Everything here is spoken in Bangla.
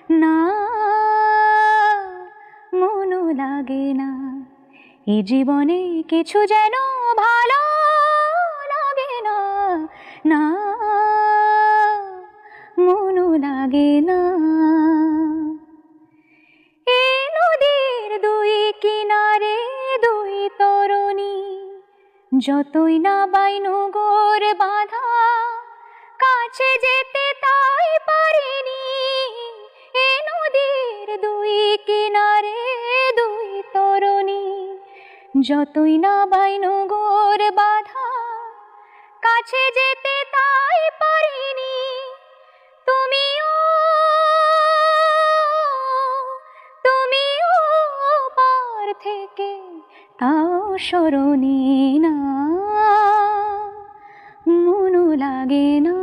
না, মনও লাগে না। এই জীবনে কিছু যেন ভালো লাগে না, না, মনও লাগে না। এই নদীর দুই কিনারে দুই তরুণী, যতই না বাইনুগর বাঁধা, কাছে যেতে তাই পারিনি। এই নদীর দুই কিনারে দুই তরুণী, যতই না বাইনুগর বাঁধা, কাছে যেতে তাই পারিনি। তুমিও তুমিও পার থেকে তাও সরণি না, মনও লাগে না।